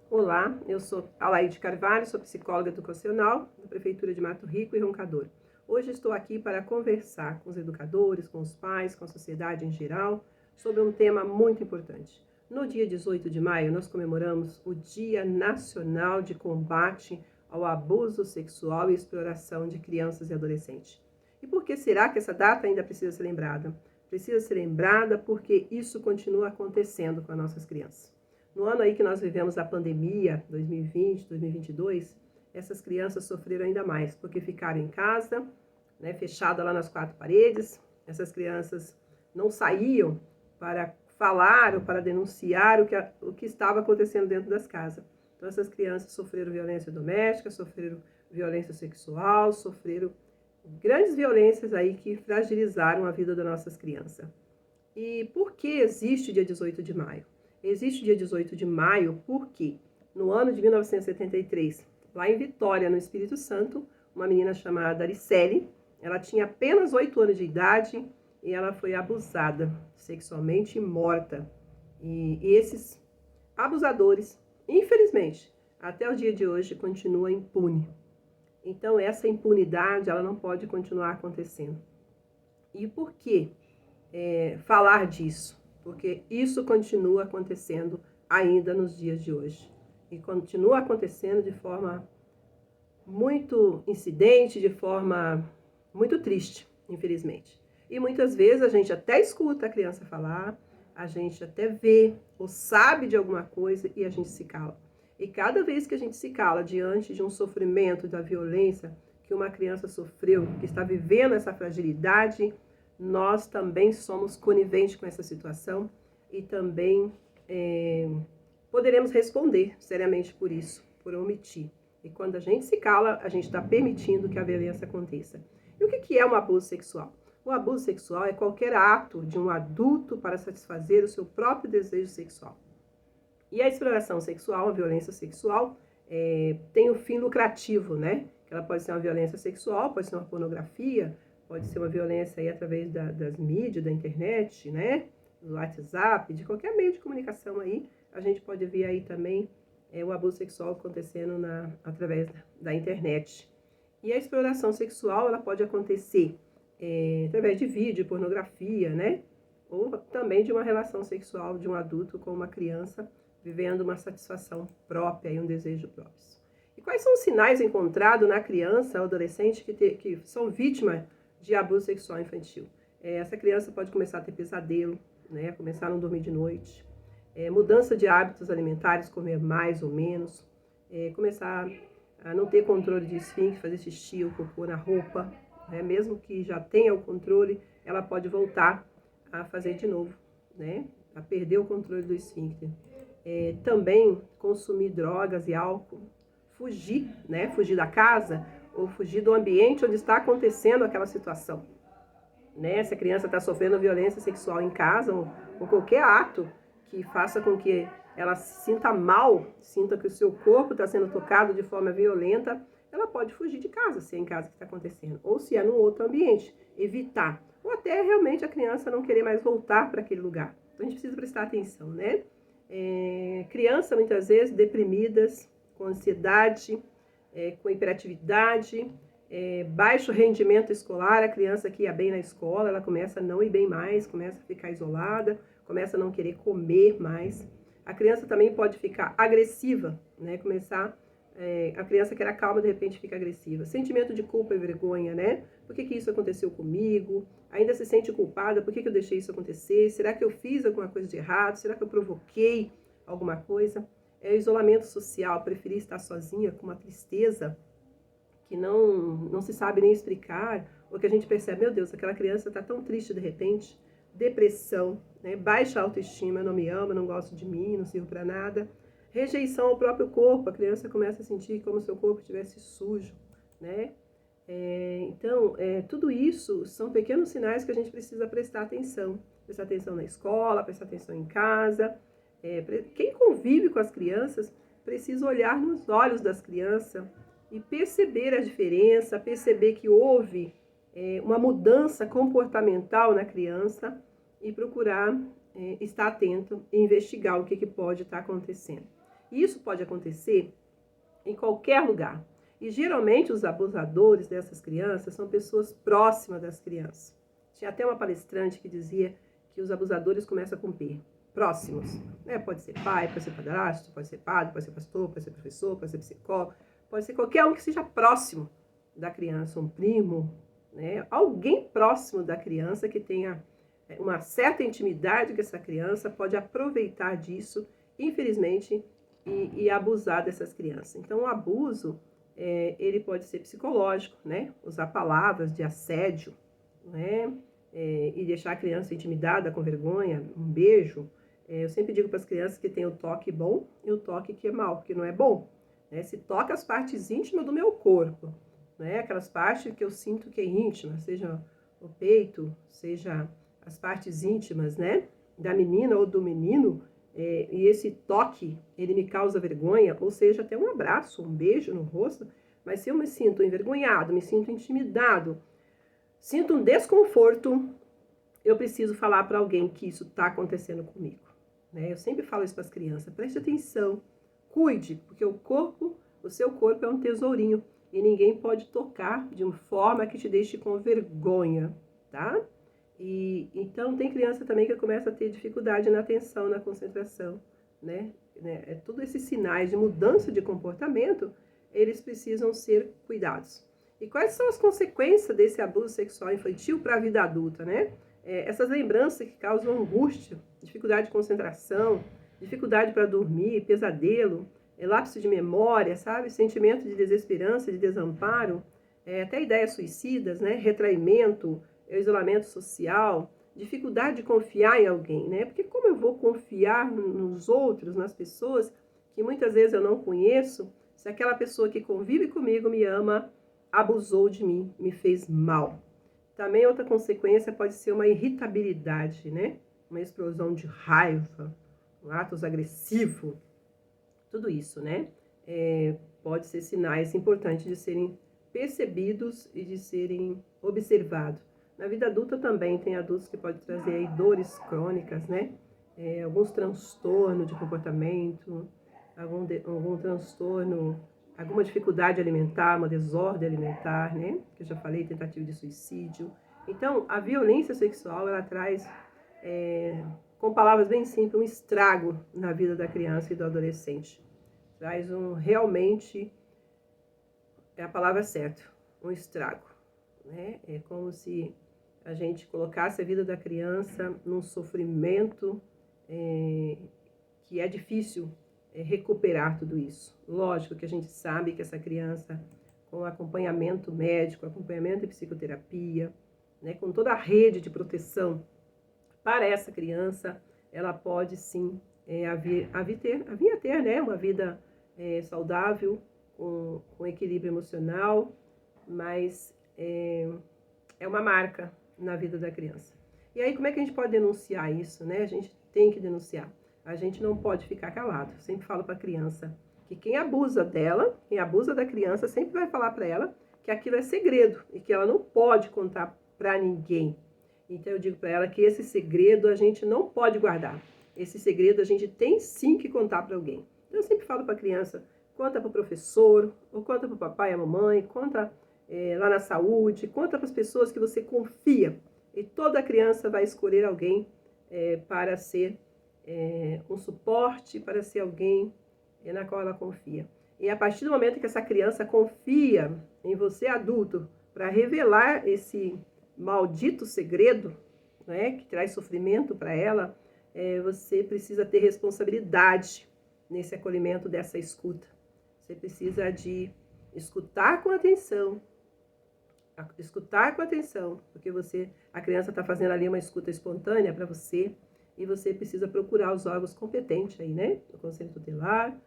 Olá, eu sou Alaide Carvalho, sou psicóloga educacional da Prefeitura de Mato Rico e Roncador. Hoje estou aqui para conversar com os educadores, com os pais, com a sociedade em geral, sobre um tema muito importante. No dia 18 de maio, nós comemoramos o Dia Nacional de Combate ao Abuso Sexual e Exploração de Crianças e Adolescentes. E por que será que essa data ainda precisa ser lembrada? Precisa ser lembrada porque isso continua acontecendo com as nossas crianças. No ano aí que nós vivemos a pandemia, 2020, 2022, essas crianças sofreram ainda mais, porque ficaram em casa, né, fechadas lá nas quatro paredes. Essas crianças não saíam para falar ou para denunciar o que estava acontecendo dentro das casas. Então essas crianças sofreram violência doméstica, sofreram violência sexual, sofreram grandes violências aí que fragilizaram a vida das nossas crianças. E por que existe o dia 18 de maio? Existe o dia 18 de maio porque no ano de 1973, lá em Vitória, no Espírito Santo, uma menina chamada Aricele, ela tinha apenas 8 anos de idade e ela foi abusada sexualmente e morta. E esses abusadores, infelizmente, até o dia de hoje, continuam impunes. Então essa impunidade ela não pode continuar acontecendo. E por quê? Falar disso, porque isso continua acontecendo ainda nos dias de hoje. E continua acontecendo de forma muito incidente, de forma muito triste, infelizmente. E muitas vezes a gente até escuta a criança falar, a gente até vê ou sabe de alguma coisa e a gente se cala. E cada vez que a gente se cala diante de um sofrimento, da violência que uma criança sofreu, que está vivendo essa fragilidade, nós também somos coniventes com essa situação e também poderemos responder seriamente por isso, por omitir. E quando a gente se cala, a gente está permitindo que a violência aconteça. E o que é um abuso sexual? O abuso sexual é qualquer ato de um adulto para satisfazer o seu próprio desejo sexual. E a exploração sexual, a violência sexual, tem um fim lucrativo, né? Ela pode ser uma violência sexual, pode ser uma pornografia, pode ser uma violência aí através das mídias, da internet, né? Do WhatsApp, de qualquer meio de comunicação aí. A gente pode ver aí também o abuso sexual acontecendo através da internet. E a exploração sexual, ela pode acontecer através de vídeo, pornografia, né? Ou também de uma relação sexual de um adulto com uma criança, vivendo uma satisfação própria e um desejo próprio. E quais são os sinais encontrados na criança ou adolescente que são vítimas de abuso sexual infantil? Essa criança pode começar a ter pesadelo, né? Começar a não dormir de noite, mudança de hábitos alimentares, comer mais ou menos, começar a não ter controle de esfíncter, fazer xixi ou cocô na roupa, né? Mesmo que já tenha o controle, ela pode voltar a fazer de novo, né? A perder o controle do esfíncter. Também consumir drogas e álcool, fugir, né? Fugir da casa ou fugir do ambiente onde está acontecendo aquela situação, né? Se a criança está sofrendo violência sexual em casa ou qualquer ato que faça com que ela se sinta mal, sinta que o seu corpo está sendo tocado de forma violenta, ela pode fugir de casa, se é em casa que está acontecendo, ou se é num outro ambiente, evitar, ou até realmente a criança não querer mais voltar para aquele lugar. Então a gente precisa prestar atenção, né? Crianças muitas vezes deprimidas, com ansiedade, com hiperatividade, baixo rendimento escolar, a criança que ia bem na escola, ela começa a não ir bem mais, começa a ficar isolada, começa a não querer comer mais. A criança também pode ficar agressiva, né? A criança que era calma, de repente fica agressiva. Sentimento de culpa e vergonha, né? Por que isso aconteceu comigo? Ainda se sente culpada, por que eu deixei isso acontecer? Será que eu fiz alguma coisa de errado? Será que eu provoquei alguma coisa? Isolamento social, preferir estar sozinha, com uma tristeza que não se sabe nem explicar, ou que a gente percebe, meu Deus, aquela criança está tão triste de repente. Depressão, né? Baixa autoestima, não me ama, não gosto de mim, não sirvo para nada. Rejeição ao próprio corpo, a criança começa a sentir como se o corpo estivesse sujo, né? Então, tudo isso são pequenos sinais que a gente precisa prestar atenção. Prestar atenção na escola, prestar atenção em casa. Quem convive com as crianças precisa olhar nos olhos das crianças e perceber a diferença, perceber que houve uma mudança comportamental na criança e procurar estar atento e investigar o que pode estar acontecendo. E isso pode acontecer em qualquer lugar. E geralmente os abusadores dessas crianças são pessoas próximas das crianças. Tinha até uma palestrante que dizia que os abusadores começam com P, próximos. Pode ser pai, pode ser padrasto, pode ser padre, pode ser pastor, pode ser professor, pode ser psicólogo, pode ser qualquer um que seja próximo da criança, um primo, né? Alguém próximo da criança que tenha uma certa intimidade com essa criança pode aproveitar disso, infelizmente, e abusar dessas crianças. Então, o abuso, ele pode ser psicológico, né? Usar palavras de assédio, né? E deixar a criança intimidada, com vergonha, um beijo. Eu sempre digo para as crianças que tem o toque bom e o toque que é mal, que não é bom. Né? Se toca as partes íntimas do meu corpo, né? Aquelas partes que eu sinto que é íntima, seja o peito, seja as partes íntimas, né? Da menina ou do menino, e esse toque, ele me causa vergonha, ou seja, até um abraço, um beijo no rosto, mas se eu me sinto envergonhado, me sinto intimidado, sinto um desconforto, eu preciso falar para alguém que isso está acontecendo comigo. Né? Eu sempre falo isso para as crianças, preste atenção, cuide, porque o seu corpo é um tesourinho e ninguém pode tocar de uma forma que te deixe com vergonha, tá? E então tem criança também que começa a ter dificuldade na atenção, na concentração, né? Todos esses sinais de mudança de comportamento, eles precisam ser cuidados. E quais são as consequências desse abuso sexual infantil para a vida adulta, né? Essas lembranças que causam angústia, dificuldade de concentração, dificuldade para dormir, pesadelo, lapso de memória, sabe? Sentimento de desesperança, de desamparo, até ideias suicidas, né? Retraimento, isolamento social, dificuldade de confiar em alguém, né? Porque como eu vou confiar nos outros, nas pessoas que muitas vezes eu não conheço, se aquela pessoa que convive comigo me ama, abusou de mim, me fez mal. Também outra consequência pode ser uma irritabilidade, né? Uma explosão de raiva, atos agressivos, tudo isso, né? Pode ser sinais importantes de serem percebidos e de serem observados. Na vida adulta também tem adultos que podem trazer aí dores crônicas, né? Alguns transtornos de comportamento, algum transtorno, alguma dificuldade alimentar, uma desordem alimentar, né? Que eu já falei, tentativa de suicídio. Então, a violência sexual, ela traz, com palavras bem simples, um estrago na vida da criança e do adolescente. Traz realmente, é a palavra certa, um estrago, né? É como se a gente colocasse a vida da criança num sofrimento que é difícil recuperar tudo isso. Lógico que a gente sabe que essa criança, com acompanhamento médico, acompanhamento em psicoterapia, né, com toda a rede de proteção para essa criança, ela pode sim vir a ter, né, uma vida saudável, com equilíbrio emocional, mas é uma marca na vida da criança. E aí, como é que a gente pode denunciar isso, né? A gente tem que denunciar. A gente não pode ficar calado. Eu sempre falo para a criança que quem abusa dela, quem abusa da criança, sempre vai falar para ela que aquilo é segredo e que ela não pode contar para ninguém. Então eu digo para ela que esse segredo a gente não pode guardar. Esse segredo a gente tem sim que contar para alguém. Então eu sempre falo para a criança, conta para o professor, ou conta para o papai e a mamãe, conta lá na saúde, conta para as pessoas que você confia. E toda criança vai escolher alguém para ser um suporte, para ser alguém na qual ela confia. E a partir do momento que essa criança confia em você, adulto, para revelar esse maldito segredo, né, que traz sofrimento para ela, você precisa ter responsabilidade nesse acolhimento dessa escuta. Você precisa de escutar com atenção, porque a criança está fazendo ali uma escuta espontânea para você, e você precisa procurar os órgãos competentes aí, né? O Conselho Tutelar,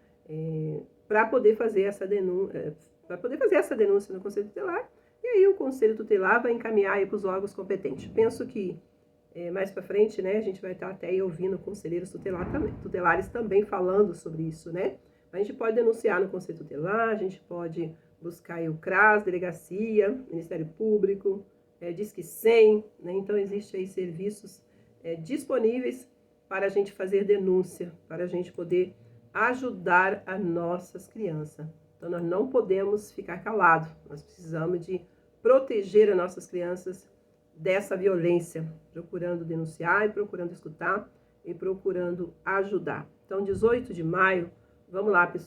para poder fazer essa denúncia, no Conselho Tutelar, e aí o Conselho Tutelar vai encaminhar para os órgãos competentes. Penso que mais para frente, né, a gente vai estar até aí ouvindo conselheiros tutelares também falando sobre isso, né? A gente pode denunciar no Conselho Tutelar, a gente pode buscar aí o CRAS, Delegacia, Ministério Público, Disque 100, né? Então existem aí serviços disponíveis para a gente fazer denúncia, para a gente poder ajudar as nossas crianças. Então, nós não podemos ficar calados. Nós precisamos de proteger as nossas crianças dessa violência, procurando denunciar e procurando escutar e procurando ajudar. Então, 18 de maio, vamos lá, pessoal.